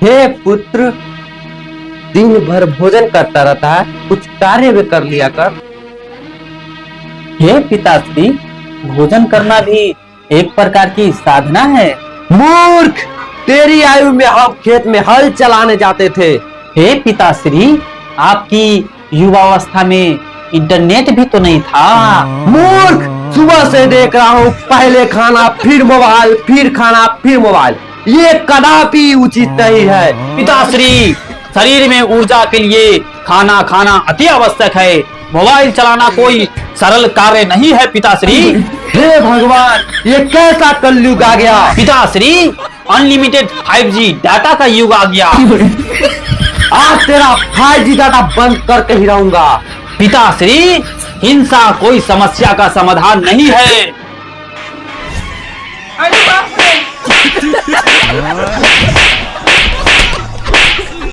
हे पुत्र, दिन भर भोजन करता रहता है, कुछ कार्य भी कर लिया कर। हे पिताश्री, भोजन करना भी एक प्रकार की साधना है। मूर्ख, तेरी आयु में हम खेत में हल चलाने जाते थे। हे पिताश्री, आपकी युवावस्था में इंटरनेट भी तो नहीं था। मूर्ख, सुबह से देख रहा हूँ, पहले खाना फिर मोबाइल, फिर खाना फिर मोबाइल। ये कदापि उचित नहीं है। पिताश्री, शरीर में ऊर्जा के लिए खाना खाना अति आवश्यक है। मोबाइल चलाना कोई सरल कार्य नहीं है पिताश्री। हे भगवान, ये कैसा कलयुग आ गया। पिताश्री, अनलिमिटेड 5G डाटा का युग आ गया। आज तेरा 5G डाटा बंद करके ही रहूंगा। पिताश्री, हिंसा कोई समस्या का समाधान नहीं है।